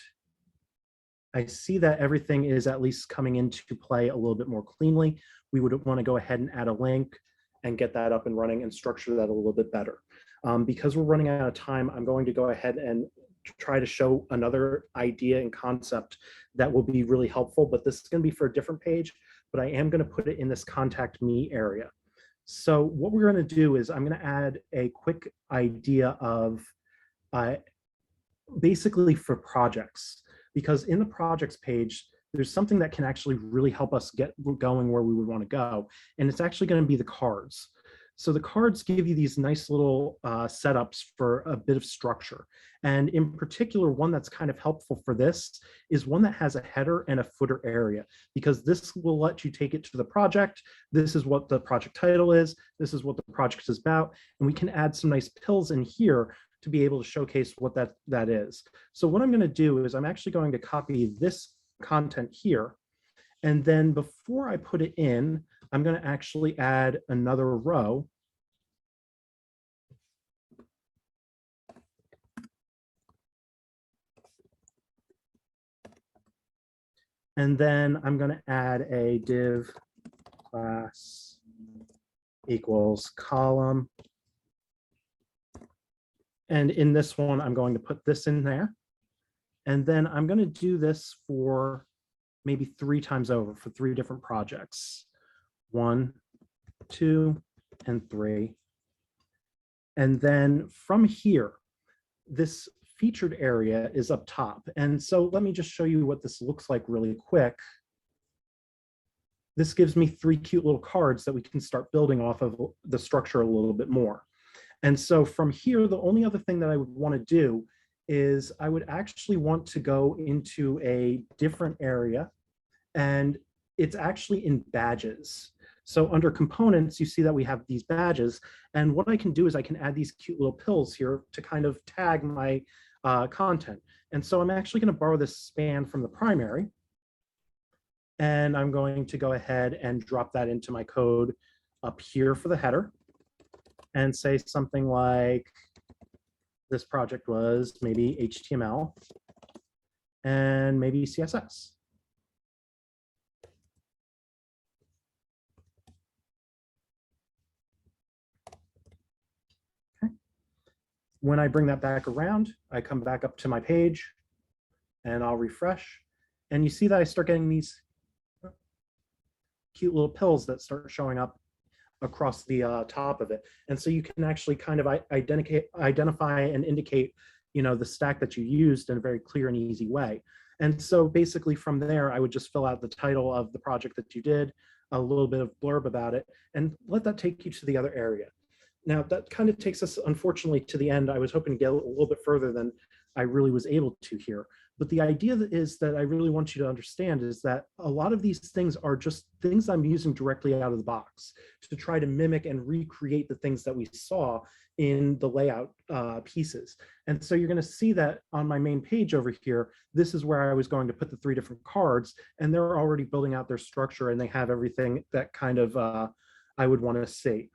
I see that everything is at least coming into play a little bit more cleanly. We would want to go ahead and add a link and get that up and running and structure that a little bit better. Because we're running out of time, I'm going to go ahead and try to show another idea and concept that will be really helpful, but this is going to be for a different page, but I am going to put it in this contact me area. So what we're going to do is I'm going to add a quick idea of basically for projects, because in the projects page, there's something that can actually really help us get going where we would want to go. And it's actually going to be the cards. So the cards give you these nice little setups for a bit of structure. And in particular, one that's kind of helpful for this is one that has a header and a footer area, because this will let you take it to the project. This is what the project title is. This is what the project is about. And we can add some nice pills in here to be able to showcase what that is. So what I'm going to do is I'm actually going to copy this content here. And then before I put it in, I'm going to actually add another row. And then I'm going to add a div class equals column. And in this one, I'm going to put this in there. And then I'm going to do this for maybe 3 times over for 3 different projects. 1, 2, and 3. And then from here, this featured area is up top. And so let me just show you what this looks like really quick. This gives me 3 cute little cards that we can start building off of the structure a little bit more. And so from here, the only other thing that I would want to do is I would actually want to go into a different area, and it's actually in badges. So under components, you see that we have these badges. And what I can do is I can add these cute little pills here to kind of tag my content. And so I'm actually going to borrow this span from the primary. And I'm going to go ahead and drop that into my code up here for the header and say something like, this project was maybe HTML and maybe CSS. Okay. When I bring that back around, I come back up to my page and I'll refresh. And you see that I start getting these cute little pills that start showing up across the top of it. And so you can actually kind of identify and indicate, the stack that you used in a very clear and easy way. And so basically from there, I would just fill out the title of the project that you did, a little bit of blurb about it, and let that take you to the other area. Now that kind of takes us, unfortunately, to the end. I was hoping to get a little bit further than I really was able to here. But the idea is that I really want you to understand is that a lot of these things are just things I'm using directly out of the box to try to mimic and recreate the things that we saw in the layout pieces. And so you're going to see that on my main page over here, this is where I was going to put the 3 different cards, and they're already building out their structure, and they have everything that kind of I would want to see.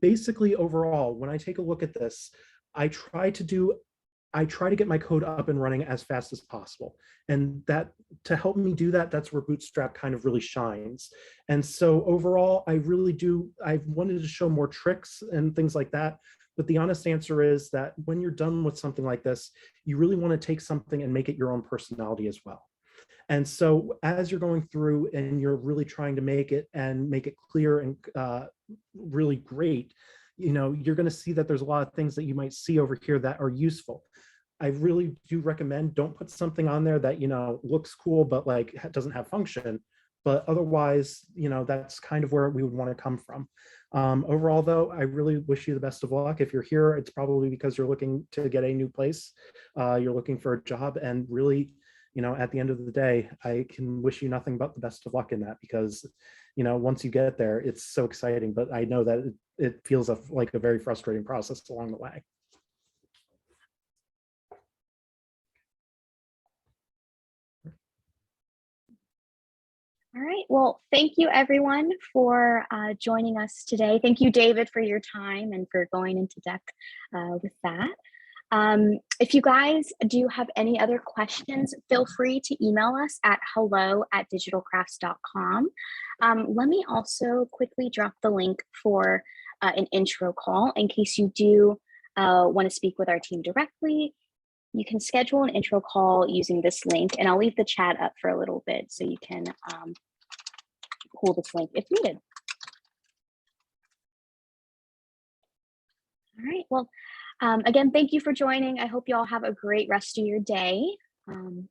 Basically, overall, when I take a look at this, I try to get my code up and running as fast as possible. And that, to help me do that, that's where Bootstrap kind of really shines. And so overall, I wanted to show more tricks and things like that. But the honest answer is that when you're done with something like this, you really want to take something and make it your own personality as well. And so as you're going through and you're really trying to make it clear and really great, you're going to see that there's a lot of things that you might see over here that are useful. I really do recommend, don't put something on there that, looks cool, but like doesn't have function. But otherwise, that's kind of where we would want to come from. Overall, though, I really wish you the best of luck. If you're here, it's probably because you're looking to get a new place. You're looking for a job, and really, at the end of the day, I can wish you nothing but the best of luck in that, because, once you get there, it's so exciting, but I know that it feels like a very frustrating process along the way. All right, well, thank you everyone for joining us today. Thank you, David, for your time and for going into depth with that. If you guys do have any other questions, feel free to email us at hello@digitalcrafts.com. Let me also quickly drop the link for an intro call in case you do want to speak with our team directly. You can schedule an intro call using this link, and I'll leave the chat up for a little bit so you can pull this link if needed. All right, well, again, thank you for joining. I hope you all have a great rest of your day. Awesome.